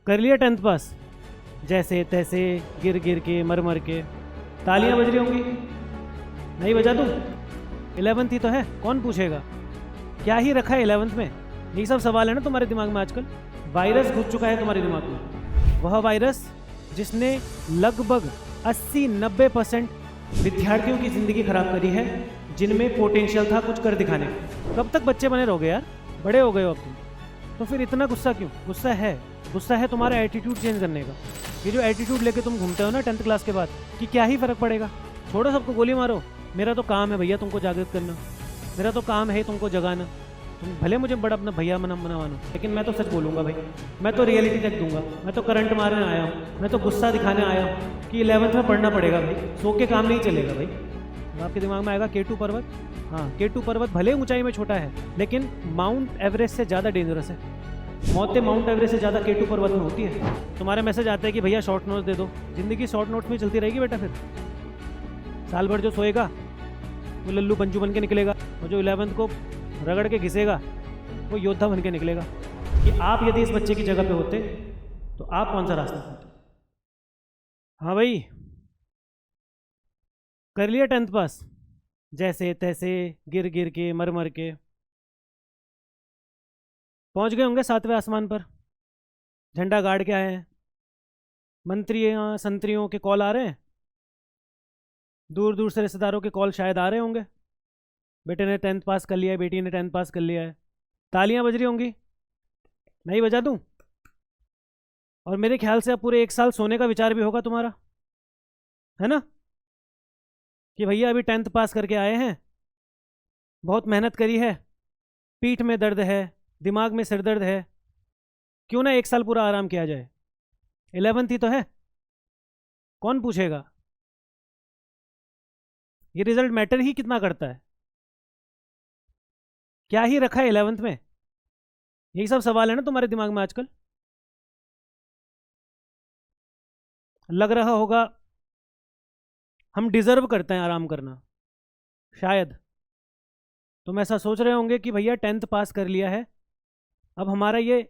कर लिया 10th पास? जैसे तैसे गिर गिर के मर मर के। तालियां बज रही होंगी, नहीं बजा दूं? 11th ही तो है, कौन पूछेगा? क्या ही रखा है 11th में? यही सब सवाल है ना तुम्हारे दिमाग में आजकल। वायरस घुस चुका है तुम्हारे दिमाग में, वह वायरस जिसने लगभग 80-90% विद्यार्थियों की ज़िंदगी खराब करी है, जिनमें पोटेंशियल था कुछ कर दिखाने का। कब तक बच्चे बने रहोगे यार? बड़े हो गए हो अब तुम, तो फिर इतना गुस्सा क्यों? गुस्सा है तुम्हारा एटीट्यूड चेंज करने का। ये जो एटीट्यूड लेके तुम घूमते हो ना 10th क्लास के बाद, कि क्या ही फ़र्क पड़ेगा, छोड़ो सबको, गोली मारो। मेरा तो काम है भैया तुमको जागृत करना, मेरा तो काम है तुमको जगाना। तुम भले मुझे बड़ा अपना भैया मना मानो, लेकिन मैं तो सच बोलूँगा भाई, मैं तो रियलिटी चेक दूंगा। मैं तो करंट मारने आया हूँ, मैं तो गुस्सा दिखाने आया हूँ कि 11th में पढ़ना पड़ेगा भाई, सो के काम नहीं चलेगा भाई। तो आपके दिमाग में आएगा K2 पर्वत। हाँ, K2 पर्वत भले ऊंचाई में छोटा है, लेकिन माउंट एवरेस्ट से ज़्यादा डेंजरस है। मौतें माउंट एवरेस्ट से ज़्यादा K2 पर्वत में होती है। तुम्हारे मैसेज आते हैं कि भैया शॉर्ट नोट्स दे दो। ज़िंदगी शॉर्ट नोट्स में चलती रहेगी बेटा। फिर साल भर जो सोएगा वो लल्लू पंजू बन के निकलेगा, और जो 11th को रगड़ के घिसेगा वो योद्धा बन के निकलेगा। कि आप यदि इस बच्चे की जगह पे होते तो आप कौन सा रास्ता चुनते? हाँ भाई, कर लिया 10th पास? जैसे तैसे गिर गिर के मर मर के। पहुंच गए होंगे 7वें आसमान पर, झंडा गाड़ के आए हैं। मंत्रियों संतरियों के कॉल आ रहे हैं, दूर दूर से रिश्तेदारों के कॉल शायद आ रहे होंगे। बेटे ने 10th पास कर लिया है, बेटी ने 10th पास कर लिया है। तालियां बज रही होंगी, नहीं बजा दूं? और मेरे ख्याल से अब पूरे 1 साल सोने का विचार भी होगा तुम्हारा, है ना? कि भैया अभी 10th पास करके आए हैं, बहुत मेहनत करी है, पीठ में दर्द है, दिमाग में सिर दर्द है, क्यों ना 1 साल पूरा आराम किया जाए। 11th ही तो है, कौन पूछेगा? ये रिजल्ट मैटर ही कितना करता है? क्या ही रखा है 11th में? यही सब सवाल है ना तुम्हारे दिमाग में आजकल। लग रहा होगा हम डिजर्व करते हैं आराम करना, शायद। तुम ऐसा सोच रहे होंगे कि भैया 10th पास कर लिया है, अब हमारा ये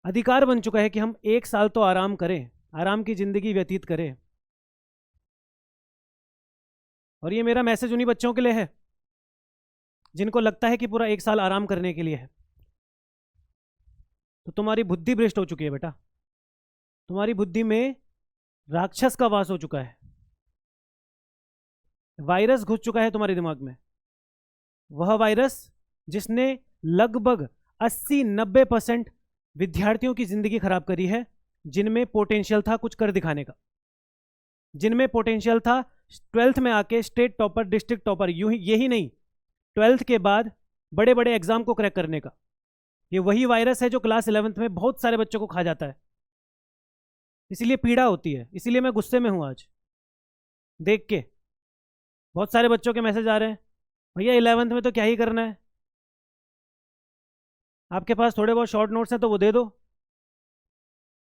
अधिकार बन चुका है कि हम 1 साल तो आराम करें, आराम की ज़िंदगी व्यतीत करें। और ये मेरा मैसेज उन्हीं बच्चों के लिए है जिनको लगता है कि पूरा 1 साल आराम करने के लिए है। तो तुम्हारी बुद्धि भ्रष्ट हो चुकी है बेटा, तुम्हारी बुद्धि में राक्षस का वास हो चुका है, वायरस घुस चुका है तुम्हारे दिमाग में। वह वायरस जिसने लगभग 80-90% विद्यार्थियों की जिंदगी खराब करी है, जिनमें पोटेंशियल था कुछ कर दिखाने का, जिनमें पोटेंशियल था 12th में आके स्टेट टॉपर, डिस्ट्रिक्ट टॉपर, यूं ही यही नहीं, 12th के बाद बड़े बड़े एग्जाम को क्रैक करने का। ये वही वायरस है जो क्लास 11th में बहुत सारे बच्चों को खा जाता है। इसीलिए पीड़ा होती है, इसीलिए मैं गुस्से में हूं आज देख के। बहुत सारे बच्चों के मैसेज आ रहे हैं, भैया 11th में तो क्या ही करना है, आपके पास थोड़े बहुत शॉर्ट नोट्स हैं तो वो दे दो।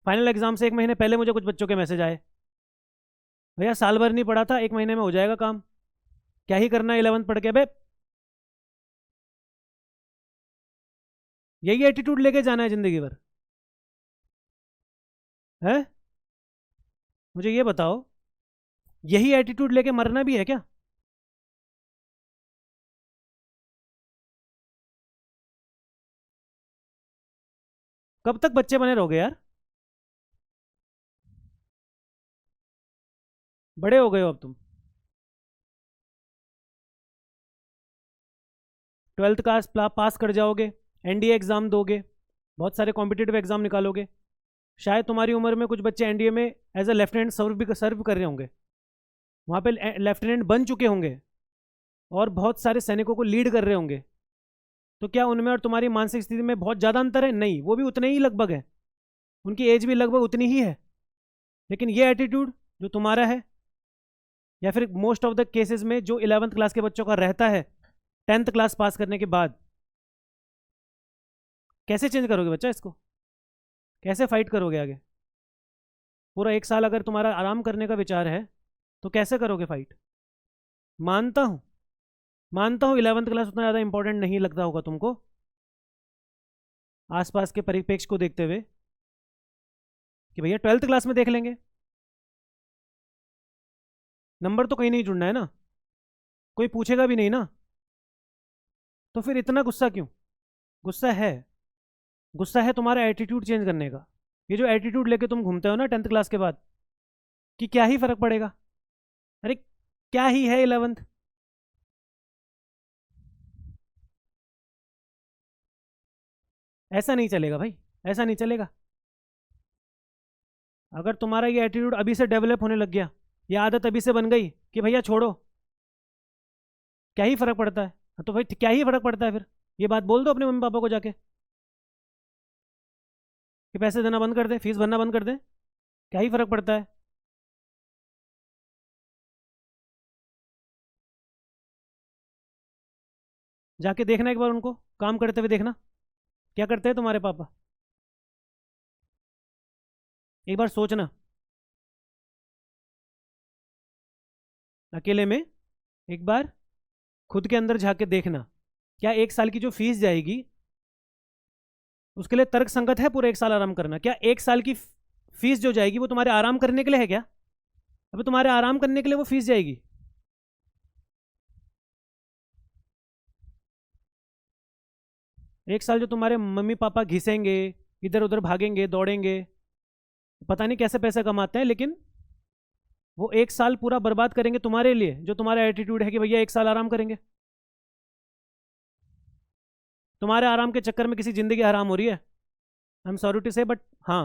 फाइनल एग्जाम से 1 महीने पहले मुझे कुछ बच्चों के मैसेज आए, भैया साल भर नहीं पढ़ा था, 1 महीने में हो जाएगा काम, क्या ही करना है 11th पढ़ के। बे, यही एटीट्यूड लेके जाना है जिंदगी भर है? मुझे ये बताओ, यही एटीट्यूड लेके मरना भी है क्या? कब तक बच्चे बने रहोगे यार? बड़े हो गए हो अब तुम। 12th का पास कर जाओगे, एनडीए एग्जाम दोगे, बहुत सारे कॉम्पिटेटिव एग्जाम निकालोगे। शायद तुम्हारी उम्र में कुछ बच्चे एनडीए में एज अ लेफ्टिनेंट सर्व कर रहे होंगे, वहाँ पे लेफ्टिनेंट बन चुके होंगे, और बहुत सारे सैनिकों को लीड कर रहे होंगे। तो क्या उनमें और तुम्हारी मानसिक स्थिति में बहुत ज़्यादा अंतर है? नहीं, वो भी उतने ही लगभग है, उनकी एज भी लगभग उतनी ही है। लेकिन ये एटीट्यूड जो तुम्हारा है, या फिर मोस्ट ऑफ द केसेस में जो 11th क्लास के बच्चों का रहता है 10th क्लास पास करने के बाद, कैसे चेंज करोगे बच्चा इसको? कैसे फाइट करोगे आगे? पूरा 1 साल अगर तुम्हारा आराम करने का विचार है तो कैसे करोगे फाइट? मानता हूँ, मानता हूँ 11th क्लास उतना ज़्यादा इंपॉर्टेंट नहीं लगता होगा तुमको आसपास के परिप्रेक्ष्य को देखते हुए, कि भैया 12th क्लास में देख लेंगे, नंबर तो कहीं नहीं जुड़ना है ना, कोई पूछेगा भी नहीं ना, तो फिर इतना गुस्सा क्यों? गुस्सा है, गुस्सा है तुम्हारा एटीट्यूड चेंज करने का। ये जो एटीट्यूड लेके तुम घूमते हो ना 10th क्लास के बाद, कि क्या ही फर्क पड़ेगा, अरे क्या ही है 11th। ऐसा नहीं चलेगा भाई, ऐसा नहीं चलेगा। अगर तुम्हारा ये एटीट्यूड अभी से डेवलप होने लग गया, ये आदत अभी से बन गई कि भैया छोड़ो, क्या ही फर्क पड़ता है, तो भाई क्या ही फर्क पड़ता है फिर, ये बात बोल दो अपने मम्मी पापा को जाके कि पैसे देना बंद कर दे, फीस भरना बंद कर दे, क्या ही फर्क पड़ता है। जाके देखना एक बार उनको काम करते हुए, देखना क्या करते हैं तुम्हारे पापा, एक बार सोचना अकेले में, एक बार खुद के अंदर झांक के देखना, क्या 1 साल की जो फीस जाएगी उसके लिए तर्क संगत है पूरे 1 साल आराम करना? क्या 1 साल की फीस जो जाएगी वो तुम्हारे आराम करने के लिए है क्या? अभी तुम्हारे आराम करने के लिए वो फीस जाएगी? 1 साल जो तुम्हारे मम्मी पापा घिसेंगे, इधर उधर भागेंगे दौड़ेंगे, पता नहीं कैसे पैसे कमाते हैं, लेकिन वो 1 साल पूरा बर्बाद करेंगे तुम्हारे लिए, जो तुम्हारा एटीट्यूड है कि भैया 1 साल आराम करेंगे। तुम्हारे आराम के चक्कर में किसी जिंदगी हराम हो रही है, आई एम सॉरी टू से, बट हाँ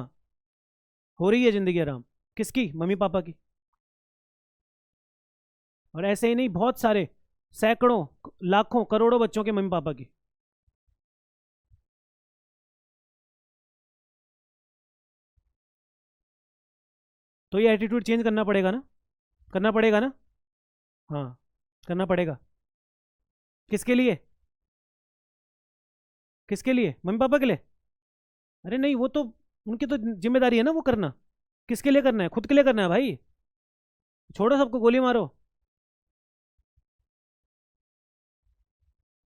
हो रही है जिंदगी हराम। किसकी? मम्मी पापा की। और ऐसे ही नहीं, बहुत सारे सैकड़ों लाखों करोड़ों बच्चों के मम्मी पापा की। तो ये एटीट्यूड चेंज करना पड़ेगा ना, करना पड़ेगा ना, हाँ करना पड़ेगा। किसके लिए? किसके लिए? मम्मी पापा के लिए? अरे नहीं, वो तो उनकी तो जिम्मेदारी है ना वो करना। किसके लिए करना है? खुद के लिए करना है भाई, छोड़ो सबको गोली मारो।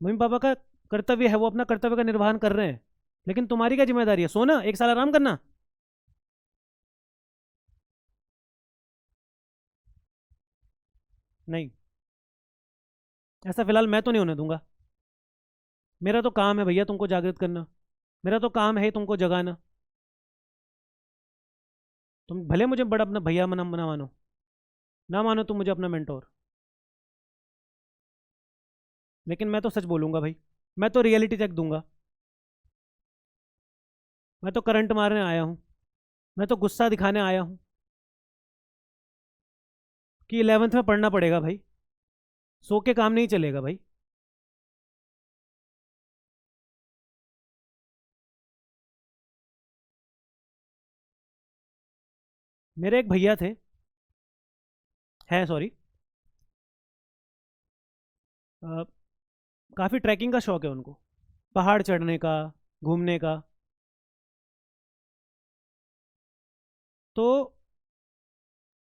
मम्मी पापा का कर्तव्य है, वो अपना कर्तव्य का निर्वहन कर रहे हैं, लेकिन तुम्हारी क्या जिम्मेदारी है? सोना, 1 साल आराम करना? नहीं, ऐसा फिलहाल मैं तो नहीं होने दूंगा। मेरा तो काम है भैया तुमको जागृत करना, मेरा तो काम है तुमको जगाना। तुम भले मुझे बड़ा अपना भैया मना ना मानो, ना मानो तुम मुझे अपना मेंटोर, लेकिन मैं तो सच बोलूंगा भाई, मैं तो रियलिटी चेक दूंगा। मैं तो करंट मारने आया हूँ, मैं तो गुस्सा दिखाने आया हूँ कि 11th में पढ़ना पड़ेगा भाई, सो के काम नहीं चलेगा भाई। मेरे एक भैया थे, हैं सॉरी, काफ़ी ट्रैकिंग का शौक है उनको, पहाड़ चढ़ने का, घूमने का। तो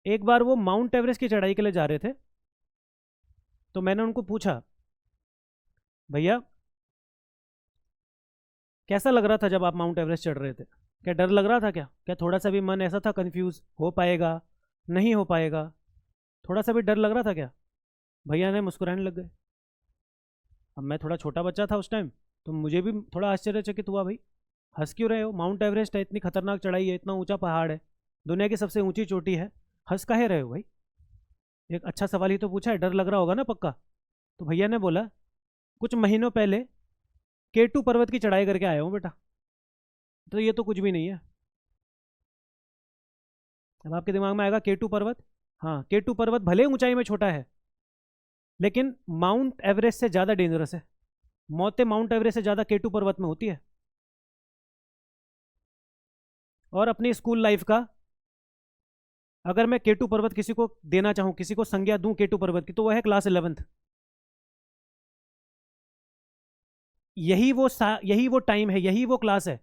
एक बार वो माउंट एवरेस्ट की चढ़ाई के लिए जा रहे थे, तो मैंने उनको पूछा, भैया कैसा लग रहा था जब आप माउंट एवरेस्ट चढ़ रहे थे? क्या डर लग रहा था? क्या थोड़ा सा भी मन ऐसा था कंफ्यूज, हो पाएगा नहीं हो पाएगा, थोड़ा सा भी डर लग रहा था क्या? भैया ने मुस्कुराने लग गए। अब मैं थोड़ा छोटा बच्चा था उस टाइम, तो मुझे भी थोड़ा आश्चर्यचकित हुआ, भाई हंस क्यों रहे हो? माउंट एवरेस्ट है, इतनी खतरनाक चढ़ाई है, इतना ऊंचा पहाड़ है, दुनिया की सबसे ऊंची चोटी है, हंस काहे रहे हो भाई? एक अच्छा सवाल ही तो पूछा है, डर लग रहा होगा ना पक्का। तो भैया ने बोला, कुछ महीनों पहले केटू पर्वत की चढ़ाई करके आया हूँ बेटा। तो ये तो कुछ भी नहीं है। अब आपके दिमाग में आएगा केटू पर्वत, हाँ केटू पर्वत भले ऊंचाई में छोटा है, लेकिन माउंट एवरेस्ट से ज़्यादा डेंजरस है। मौतें माउंट एवरेस्ट से ज़्यादा केटू पर्वत में होती है। और अपनी स्कूल लाइफ का अगर मैं केटू पर्वत किसी को देना चाहूँ, किसी को संज्ञा दूं केटू पर्वत की, तो वह है क्लास 11th। यही वो टाइम है, यही वो क्लास है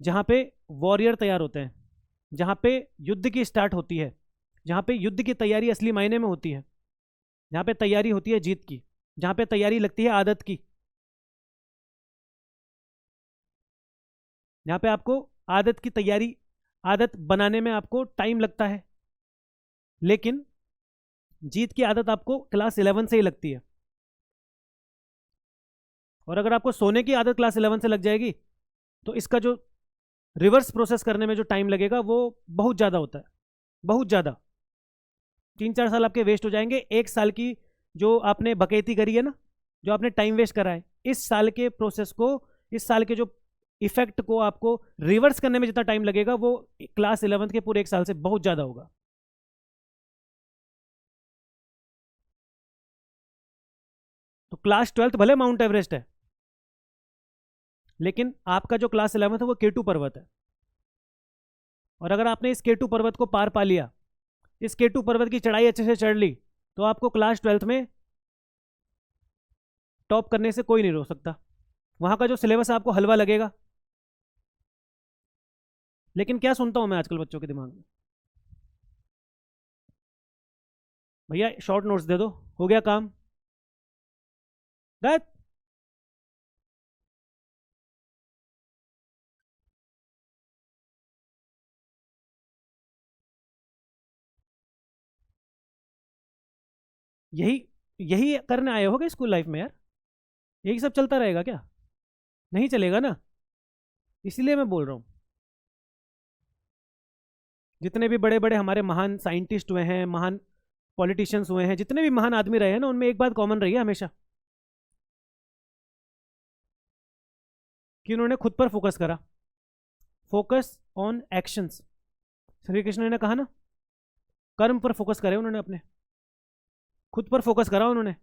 जहाँ पे वॉरियर तैयार होते हैं, जहाँ पे युद्ध की स्टार्ट होती है, जहाँ पे युद्ध की तैयारी असली मायने में होती है, जहाँ पे तैयारी होती है जीत की, जहाँ पे तैयारी लगती है आदत की, जहाँ पे आपको आदत की तैयारी आदत बनाने में आपको टाइम लगता है, लेकिन जीत की आदत आपको क्लास 11 से ही लगती है। और अगर आपको सोने की आदत क्लास 11 से लग जाएगी तो इसका जो रिवर्स प्रोसेस करने में जो टाइम लगेगा वो बहुत ज़्यादा होता है, बहुत ज़्यादा। 3-4 साल आपके वेस्ट हो जाएंगे। 1 साल की जो आपने बकैती करी है ना, जो आपने टाइम वेस्ट करा है, इस साल के प्रोसेस को, इस साल के जो इफेक्ट को आपको रिवर्स करने में जितना टाइम लगेगा वो क्लास 11 के पूरे 1 साल से बहुत ज़्यादा होगा। तो क्लास 12 भले माउंट एवरेस्ट है, लेकिन आपका जो क्लास 11 है वो केटू पर्वत है। और अगर आपने इस केटू पर्वत को पार पा लिया, इस केटू पर्वत की चढ़ाई अच्छे से चढ़ ली, तो आपको क्लास 12 में टॉप करने से कोई नहीं रोक सकता। वहां का जो सिलेबस है आपको हलवा लगेगा। लेकिन क्या सुनता हूं मैं आजकल बच्चों के दिमाग में, भैया शॉर्ट नोट्स दे दो, हो गया काम। दैट यही यही करने आए होगे स्कूल लाइफ में यार? यही सब चलता रहेगा क्या? नहीं चलेगा ना। इसीलिए मैं बोल रहा हूँ, जितने भी बड़े बड़े हमारे महान साइंटिस्ट हुए हैं, महान पॉलिटिशियंस हुए हैं, जितने भी महान आदमी रहे हैं ना, उनमें एक बात कॉमन रही है हमेशा, कि उन्होंने खुद पर फोकस करा। Focus on actions. Shri Krishna ने कहा ना, कर्म पर फोकस करे उन्होंने, अपने खुद पर फोकस करा उन्होंने।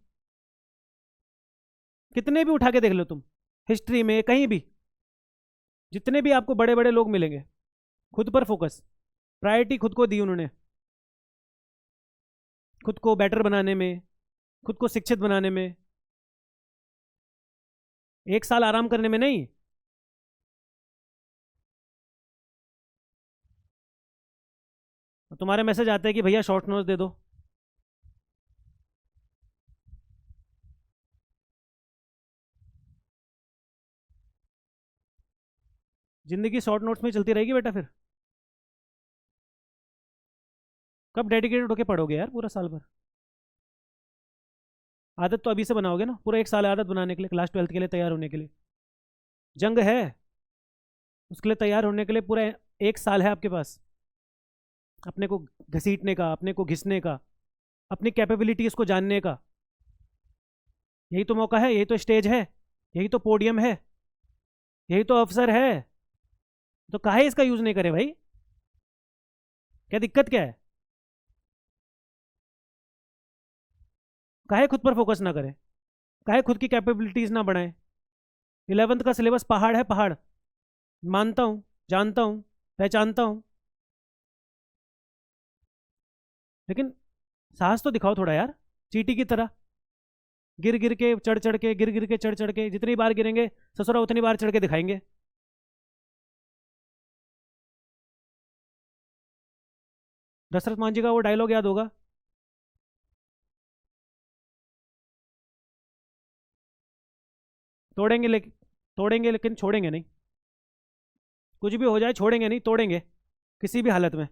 कितने भी उठा के देख लो तुम, हिस्ट्री में कहीं भी, जितने भी आपको बड़े बड़े लोग मिलेंगे, खुद पर फोकस, प्रायोरिटी खुद को दी उन्होंने, खुद को बेटर बनाने में, खुद को शिक्षित बनाने में। 1 साल आराम करने में नहीं। तुम्हारे मैसेज आते हैं कि भैया शॉर्ट नोट्स दे दो। जिंदगी शॉर्ट नोट्स में चलती रहेगी बेटा, फिर कब डेडिकेटेड होके पढ़ोगे यार पूरा साल भर? आदत तो अभी से बनाओगे ना, पूरा 1 साल आदत बनाने के लिए, क्लास 12 के लिए तैयार होने के लिए। जंग है, उसके लिए तैयार होने के लिए पूरा 1 साल है आपके पास, अपने को घसीटने का, अपने को घिसने का, अपनी कैपेबिलिटीज को जानने का। यही तो मौका है, यही तो स्टेज है, यही तो पोडियम है, यही तो अवसर है। तो काहे इसका यूज नहीं करे भाई? क्या दिक्कत क्या है? काहे खुद पर फोकस ना करे? काहे खुद की कैपेबिलिटीज ना बढ़ाए? 11th का सिलेबस पहाड़ है, पहाड़। मानता हूं, जानता हूं, पहचानता हूं, लेकिन साहस तो दिखाओ थोड़ा यार, चीटी की तरह। गिर गिर के चढ़ चढ़ के, गिर गिर के चढ़ चढ़ के, जितनी बार गिरेंगे ससुरा उतनी बार चढ़ के दिखाएंगे। दशरथ मान जी का वो डायलॉग याद होगा, तोड़ेंगे लेकिन, तोड़ेंगे लेकिन छोड़ेंगे नहीं। कुछ भी हो जाए छोड़ेंगे नहीं, तोड़ेंगे किसी भी हालत में।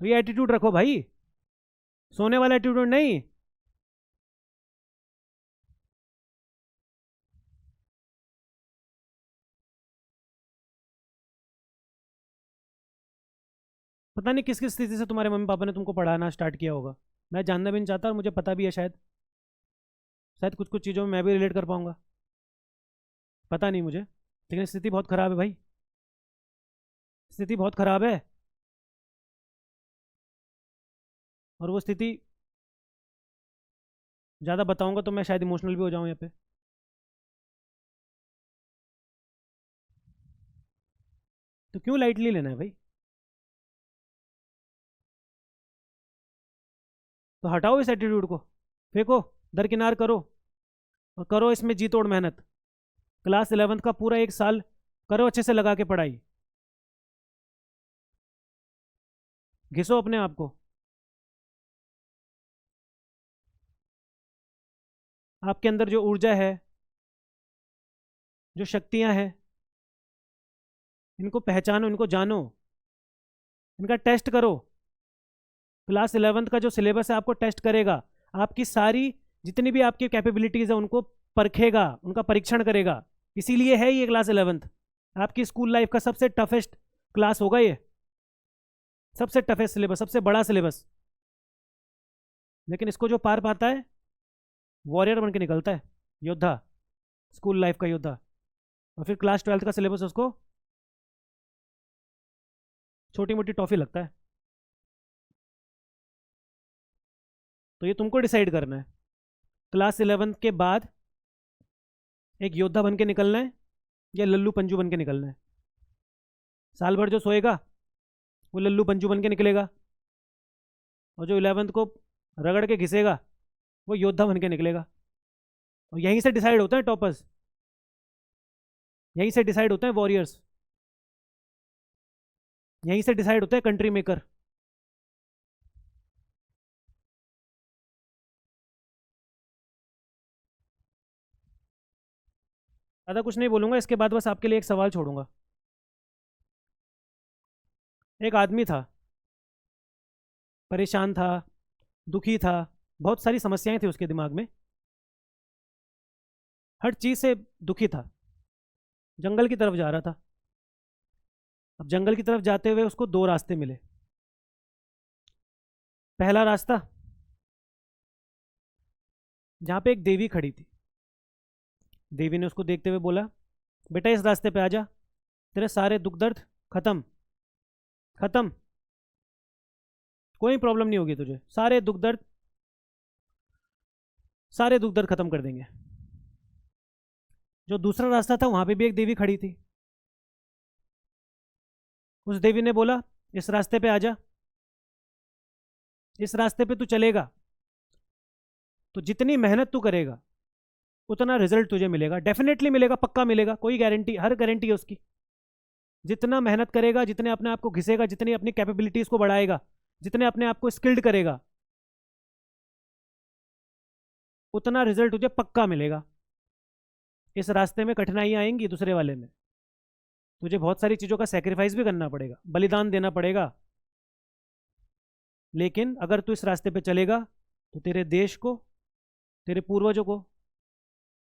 तो ये एटीट्यूड रखो भाई, सोने वाला एटीट्यूड नहीं। पता नहीं किस किस स्थिति से तुम्हारे मम्मी पापा ने तुमको पढ़ाना स्टार्ट किया होगा। मैं जानना भी नहीं चाहता, और मुझे पता भी है, शायद शायद कुछ कुछ चीज़ों में मैं भी रिलेट कर पाऊंगा, पता नहीं मुझे। लेकिन स्थिति बहुत ख़राब है भाई, स्थिति बहुत ख़राब है। और वो स्थिति ज़्यादा बताऊंगा तो मैं शायद इमोशनल भी हो जाऊँ यहाँ पे। तो क्यों लाइटली लेना है भाई? तो हटाओ इस एटीट्यूड को, फेंको, दरकिनार करो, और करो इसमें जी तोड़ मेहनत। क्लास 11th का पूरा 1 साल करो अच्छे से लगा के पढ़ाई, घिसो अपने आप को। आपके अंदर जो ऊर्जा है, जो शक्तियां हैं, इनको पहचानो, इनको जानो, इनका टेस्ट करो। क्लास 11th का जो सिलेबस है आपको टेस्ट करेगा, आपकी सारी जितनी भी आपकी कैपेबिलिटीज़ है उनको परखेगा, उनका परीक्षण करेगा। इसीलिए है ये क्लास 11th। आपकी स्कूल लाइफ का सबसे टफेस्ट क्लास होगा ये, सबसे टफेस्ट सिलेबस, सबसे बड़ा सिलेबस। लेकिन इसको जो पार पाता है वॉरियर बन के निकलता है, योद्धा, स्कूल लाइफ का योद्धा। और फिर क्लास 12th का सिलेबस उसको छोटी मोटी टॉफी लगता है। तो ये तुमको डिसाइड करना है, क्लास 11th के बाद एक योद्धा बन के निकलना है या लल्लू पंजू बन के निकलना है। साल भर जो सोएगा वो लल्लू पंजू बन के निकलेगा, और जो 11th को रगड़ के घिसेगा वो योद्धा बन के निकलेगा। और यहीं से डिसाइड होते हैं टॉपर्स, यहीं से डिसाइड होते हैं वॉरियर्स, यहीं से डिसाइड होते हैं कंट्री मेकर। ज़्यादा कुछ नहीं बोलूँगा, इसके बाद बस आपके लिए एक सवाल छोड़ूंगा। एक आदमी था, परेशान था, दुखी था, बहुत सारी समस्याएं थी उसके दिमाग में, हर चीज़ से दुखी था। जंगल की तरफ जा रहा था। अब जंगल की तरफ जाते हुए उसको दो रास्ते मिले। पहला रास्ता जहाँ पे एक देवी खड़ी थी। देवी ने उसको देखते हुए बोला, बेटा इस रास्ते पे आ जा, तेरे सारे दुख दर्द खत्म, खत्म, कोई प्रॉब्लम नहीं होगी तुझे, सारे दुख दर्द, सारे दुख दर्द खत्म कर देंगे। जो दूसरा रास्ता था वहां पे भी एक देवी खड़ी थी। उस देवी ने बोला, इस रास्ते पे आ जा, इस रास्ते पे तू चलेगा तो जितनी मेहनत तू करेगा उतना रिजल्ट तुझे मिलेगा, डेफिनेटली मिलेगा, पक्का मिलेगा, कोई गारंटी, हर गारंटी है उसकी। जितना मेहनत करेगा, जितने अपने आप को घिसेगा, जितनी अपनी कैपेबिलिटीज को बढ़ाएगा, जितने अपने आप को स्किल्ड करेगा, उतना रिजल्ट तुझे पक्का मिलेगा। इस रास्ते में कठिनाइयां आएंगी, दूसरे वाले में तुझे बहुत सारी चीज़ों का सेक्रीफाइस भी करना पड़ेगा, बलिदान देना पड़ेगा, लेकिन अगर तू इस रास्ते पे चलेगा तो तेरे देश को, तेरे पूर्वजों को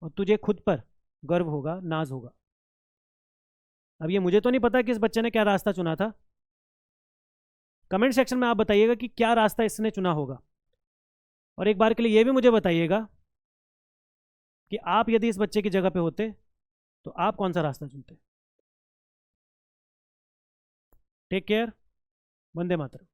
और तुझे खुद पर गर्व होगा, नाज होगा। अब ये मुझे तो नहीं पता कि इस बच्चे ने क्या रास्ता चुना था। कमेंट सेक्शन में आप बताइएगा कि क्या रास्ता इसने चुना होगा, और एक बार के लिए ये भी मुझे बताइएगा कि आप यदि इस बच्चे की जगह पे होते तो आप कौन सा रास्ता चुनते। Take care, Vande Mataram.